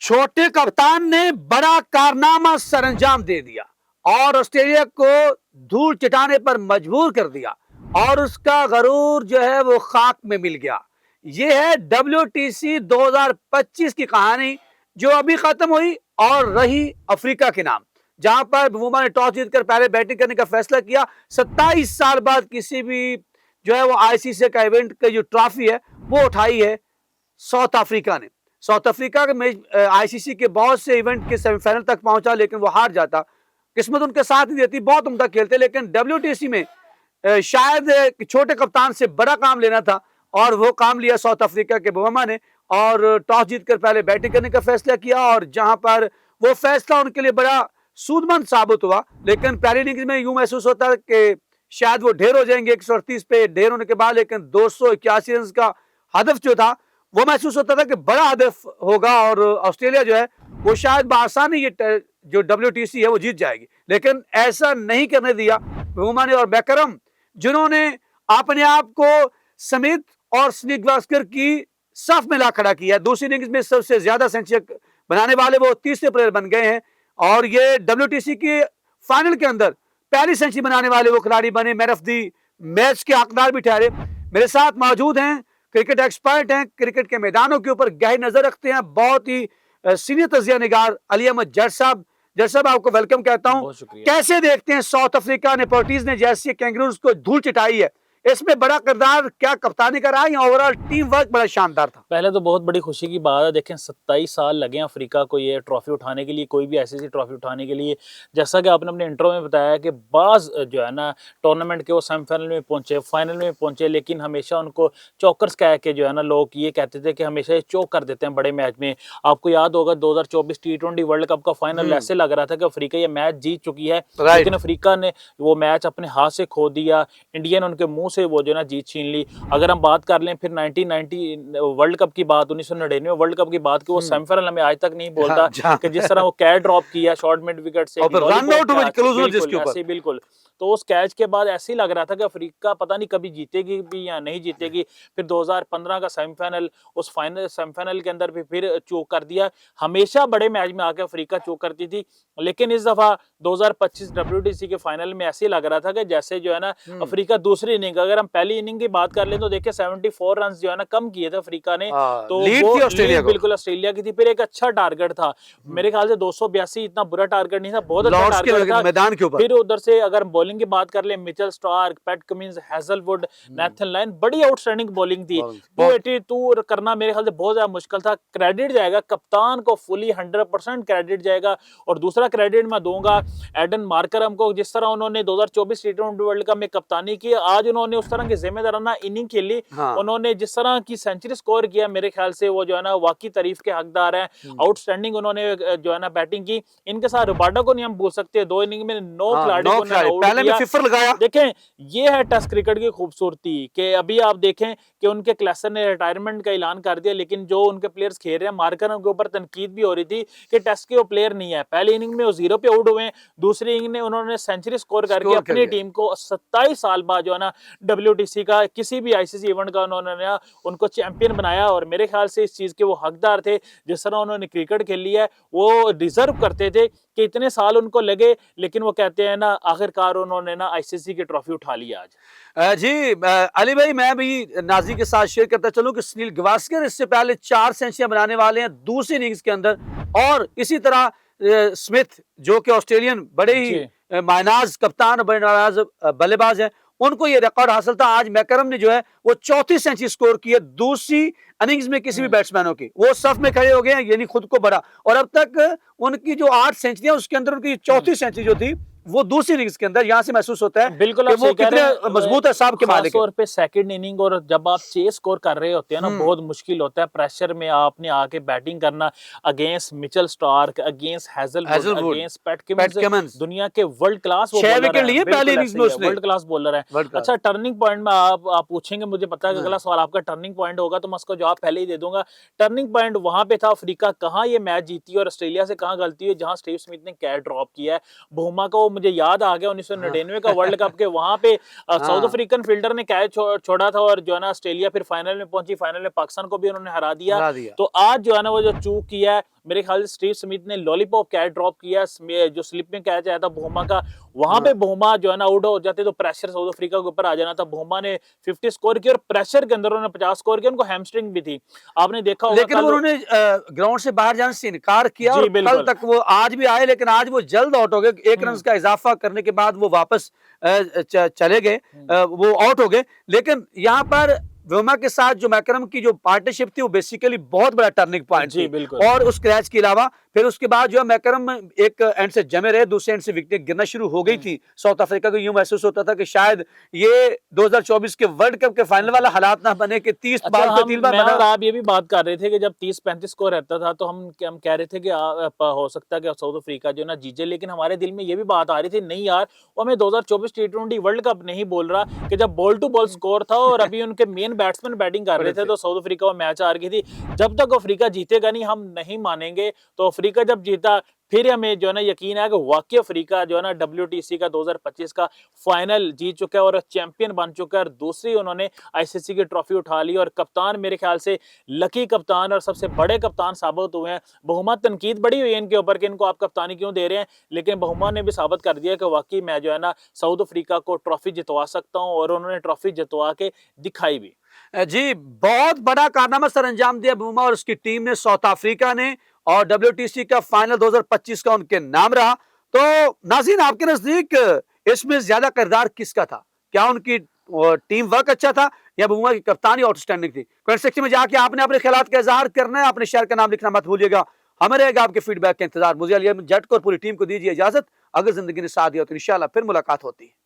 छोटे कप्तान ने बड़ा कारनामा सरंजाम दे दिया और ऑस्ट्रेलिया को धूल चटाने पर मजबूर कर दिया और उसका गरूर जो है वो खाक में मिल गया। ये है WTC 2025 की कहानी जो अभी खत्म हुई और रही अफ्रीका के नाम, जहां पर बुमा ने टॉस जीतकर पहले बैटिंग करने का फैसला किया। 27 साल बाद किसी भी जो है वो आईसीसी का इवेंट का जो ट्रॉफी है वो उठाई है साउथ अफ्रीका ने। साउथ अफ्रीका के मैच आईसीसी के बहुत से इवेंट के सेमीफाइनल तक पहुंचा, लेकिन वो हार जाता, किस्मत उनके साथ नहीं देती, बहुत उम्दा खेलते, लेकिन WTC में शायद छोटे कप्तान से बड़ा काम लेना था और वो काम लिया साउथ अफ्रीका के बुमा ने और टॉस जीतकर पहले बैटिंग करने का फैसला किया और जहां पर वो फैसला उनके लिए बड़ा सूदमंद साबित हुआ। लेकिन पहली इनिंग्स में यूं महसूस होता है कि शायद वो ढेर हो जाएंगे 138 पे ढेर होने के बाद, लेकिन 281 रन का हदफ जो था वो महसूस होता था कि बड़ा हदफ होगा और ऑस्ट्रेलिया जो है वो शायद बआसानी ये जो WTC है वो जीत जाएगी, लेकिन ऐसा नहीं करने दिया बुमा ने और बैकरम, जिन्होंने अपने आप को समित और स्निक गावस्कर की सफ में ला खड़ा किया। दूसरी इनिंग्स में सबसे ज्यादा सेंचुरी बनाने वाले वो तीसरे प्लेयर बन गए हैं और ये WTC के फाइनल के अंदर पहली सेंचुरी बनाने वाले वो खिलाड़ी बने, मैन ऑफ द मैच के हकदार भी ठहरे। मेरे साथ मौजूद हैं, क्रिकेट एक्सपर्ट हैं, क्रिकेट के मैदानों के ऊपर गहरी नजर रखते हैं, बहुत ही सीनियर तजिया निगार अली अहमद जट साहब। जट साहब आपको वेलकम कहता हूं। कैसे देखते हैं साउथ अफ्रीका ने पर्टीज ने जैसे कैंगरूज को धूल चिटाई है, इसमें बड़ा किरदार क्या कप्तानी का रहा है या ओवरऑल टीम वर्क बड़ा शानदार था? पहले तो बहुत बड़ी खुशी की बात है, देखें 27 साल लगे अफ्रीका को ये ट्रॉफी उठाने के लिए, कोई भी ऐसी ट्रॉफी उठाने के लिए। जैसा कि आपने अपने इंट्रो में बताया कि बाज जो है ना टूर्नामेंट के वो सेमीफाइनल में पहुंचे, फाइनल में पहुंचे, लेकिन हमेशा उनको चौकर्स कह के जो है ना लोग ये कहते थे कि हमेशा ये चौक कर देते हैं बड़े मैच में। आपको याद होगा 2024 T20 वर्ल्ड कप का फाइनल ऐसे लग रहा था कि अफ्रीका ये मैच जीत चुकी है, लेकिन अफ्रीका ने वो मैच अपने हाथ से खो दिया, इंडिया ने उनके मुंह से वो जो है ना जीत छीन ली। अगर हम बात कर लें फिर 1990 वर्ल्ड कप की बात, 1999 वर्ल्ड कप की बात की, वो सेमीफाइनल में आज तक नहीं बोलता कि जिस तरह वो कैच ड्रॉप किया शॉर्ट मिड विकेट से, बिल्कुल। तो उस कैच के बाद ऐसे ही लग रहा था कि अफ्रीका पता नहीं कभी जीतेगी भी या नहीं जीतेगी। फिर 2015 का सेमीफाइनल, उस फाइनल सेमीफाइनल के अंदर भी फिर चूक कर दिया। हमेशा बड़े मैच में आके अफ्रीका चूक करती थी, लेकिन इस दफा 2025 WTC के फाइनल में ऐसे ही लग रहा था कि जैसे जो है ना अफ्रीका दूसरी इनिंग, अगर हम पहली इनिंग की बात कर लें तो देखिए 74 रन जो है ना कम किए थे अफ्रीका ने, तो वो बिल्कुल ऑस्ट्रेलिया की थी। फिर एक अच्छा टारगेट था, मेरे ख्याल से 282, इतना बुरा टारगेट नहीं था, बहुत अच्छा टारगेट था मैदान के ऊपर। फिर उधर से अगर बॉलिंग की बात कर ले, Mitchell Starc, PAT Cummins, Hazlewood, Nathan line, बड़ी आउटस्टैंडिंग बॉलिंग थी। 282 करना मेरे ख्याल से बहुत ज्यादा मुश्किल था। क्रेडिट जाएगा कप्तान को, फुली 100% क्रेडिट जाएगा। और दूसरा क्रेडिट मैं दूंगा एडन मार्करम को, जिस तरह उन्होंने 2024 T20 वर्ल्ड कप में कप्तानी की, आज उन्होंने उस तरह की जिम्मेदाराना इनिंग खेली, उन्होंने जिस तरह की सेंचुरी स्कोर किया, मेरे ख्याल से वो जो है ना वाकई तारीफ के हकदार हैं। आउटस्टैंडिंग उन्होंने जो है ना बैटिंग की। इनके साथ रुबाडा को नहीं हम भूल सकते, 2 इनिंग में 9 खिलाड़ी को पहले में फिफर लगाया। देखें ये है टेस्ट क्रिकेट की खूबसूरती कि अभी आप देखें कि उनके क्लासन ने रिटायरमेंट का ऐलान कर दिया, लेकिन जो उनके प्लेयर्स खेल रहे हैं, मार्करम के ऊपर तनकीद भी हो रही थी कि टेस्ट के वो प्लेयर नहीं है। पहली इनिंग में वो 0 पे आउट हुए, दूसरी इनिंग में उन्होंने सेंचुरी स्कोर करके अपनी टीम को 27 साल बाद जो है ना WTC का किसी भी आईसीसी इवेंट का उन्होंने उनको चैंपियन बनाया। और मेरे ख्याल से इस चीज के वो हकदार थे, जिस तरह उन्होंने क्रिकेट खेली है वो डिजर्व करते थे कि इतने साल उनको लगे, लेकिन वो कहते हैं ना आखिरकार उन्होंने ना आईसीसी की ट्रॉफी उठा लिया आज। जी अली भाई, मैं भी नाजी के साथ शेयर करता चलूं कि सुनील गावस्कर इससे पहले 4 सेंचुरियां बनाने वाले हैं दूसरी इनिंग्स के अंदर, और इसी तरह स्मिथ जो कि ऑस्ट्रेलियन बड़े ही मायनाज कप्तान, बड़े नाराज बल्लेबाज हैं, उनको ये रिकॉर्ड हासिल था। आज मैकरम ने जो है वो 34 सेंचुरी स्कोर की है दूसरी इनिंग्स में किसी भी बैट्समैनों की, वो सफ में खड़े हो गए हैं, यानी खुद को बड़ा। और अब तक उनकी जो 8 सेंचुरियां, उसके अंदर उनकी चौथी सेंचुरी जो थी वो दूसरी इनिंग्स के अंदर, यहां से महसूस होता है बिल्कुल कि वो कितने मजबूत है साहब के मालिक। तौर पे सेकंड इनिंग और जब आप चेस स्कोर कर रहे होते हैं ना, बहुत मुश्किल होता है, प्रेशर में आपने आके बैटिंग करना against Mitchell Starc, against Hazlewood, against PAT Cummins, दुनिया के वर्ल्ड क्लास वो 6 विकेट लिए पहली इनिंग्स में उसने, वर्ल्ड क्लास बॉलर है। अच्छा, टर्निंग पॉइंट में आप पूछेंगे, मुझे पता है कि अगला सवाल आपका टर्निंग पॉइंट होगा, तो मैं उसका जवाब पहले ही दे दूंगा। टर्निंग पॉइंट वहां पे था अफ्रीका कहां ये मैच जीती और ऑस्ट्रेलिया से कहां गलती हुई, जहां स्टीव स्मिथ ने कैच ड्रॉप किया है। बुमा को मुझे याद आ गया 1999 का वर्ल्ड कप के, वहां पे साउथ अफ्रीकन फील्डर ने कैच छोड़ा था और जो है ना ऑस्ट्रेलिया फिर फाइनल में पहुंची, फाइनल में पाकिस्तान को भी उन्होंने हरा दिया। तो आज जो है ना वो जो चूक किया है मेरे ख्याल से स्टीव स्मिथ ने लॉलीपॉप कैच ड्रॉप किया, जो स्लिप में कैच आया था बोमा का, वहां पे बोमा जो है ना आउट हो जाते तो प्रेशर साउथ अफ्रीका के ऊपर आ जाना था। बोमा ने 50 स्कोर किया और प्रेशर के अंदर उन्होंने 50 स्कोर किया, उनको हैमस्ट्रिंग भी थी, आपने देखा होगा। लेकिन उन्होंने ग्राउंड से बाहर जाने से इनकार किया और कल तक वो आज भी आए, लेकिन आज वो जल्द आउट हो गए। 1 रन का इजाफा करने के बाद वो वापस चले गए, वो आउट हो गए। लेकिन यहाँ पर बोमा के साथ जो मैकरम की जो पार्टनरशिप थी वो बेसिकली बहुत बड़ा टर्निंग पॉइंट थी। और उस क्रैच के अलावा फिर उसके बाद जो है मैकरम एक एंड से जमे रहे, दूसरे एंड से विकेट गिरना शुरू हो गई थी। साउथ अफ्रीका को यूं महसूस होता था कि शायद ये 2024 के वर्ल्ड कप के फाइनल वाला हालात ना बने कि 30 बार पे 3 बार बना। और आप ये भी बात कर रहे थे कि जब 30-35 स्कोर रहता था तो हम कह रहे थे कि हो सकता है कि साउथ अफ्रीका जो ना जीते, लेकिन हमारे दिल में ये भी बात आ रही थी नहीं यार, वो हमें 2024 टी20 वर्ल्ड कप नहीं बोल रहा कि जब बॉल टू बॉल स्कोर था और अभी उनके मेन बैट्समैन बैटिंग कर रहे थे तो साउथ अफ्रीका वो मैच हार गई थी। जब तक अफ्रीका जीतेगा नहीं हम नहीं मानेंगे। तो अफ्रीका जब जीता फिर हमें जो है ना यकीन है कि वाकई अफ्रीका जो है ना WTC का 2025 का फाइनल जीत चुका है और चैंपियन बन चुका है, और दूसरी उन्होंने ICC की ट्रॉफी उठा ली और कप्तान मेरे ख्याल से लकी कप्तान और सबसे बड़े कप्तान साबित हुए हैं। बहुमा तनकीद बड़ी हुई है इनके ऊपर कि इनको आप कप्तानी क्यों दे रहे हैं, लेकिन बहुमा ने भी साबित कर दिया कि वाकई मैं जो है ना साउथ अफ्रीका को ट्रॉफी जितवा सकता हूँ, और उन्होंने ट्रॉफी जितवा के दिखाई भी। जी, बहुत बड़ा कारनामा सर अंजाम दिया बुमा और उसकी टीम ने, साउथ अफ्रीका ने, और WTC का फाइनल 2025 का उनके नाम रहा। तो नाज़रीन, आपके नजदीक इसमें ज्यादा किरदार किसका था? क्या उनकी टीम वर्क अच्छा था या बुमा की कप्तानी आउटस्टैंडिंग थी? कमेंट सेक्शन में जाके आपने अपने ख्यालात का इजहार करना है, अपने शहर का नाम लिखना मत भूलिएगा। हमें रहेगा आपके फीडबैक का इंतजार। मुझे अली अहमद जट को और पूरी टीम को दीजिए इजाजत। अगर जिंदगी ने साथ दिया तो इंशाल्लाह फिर मुलाकात होती है।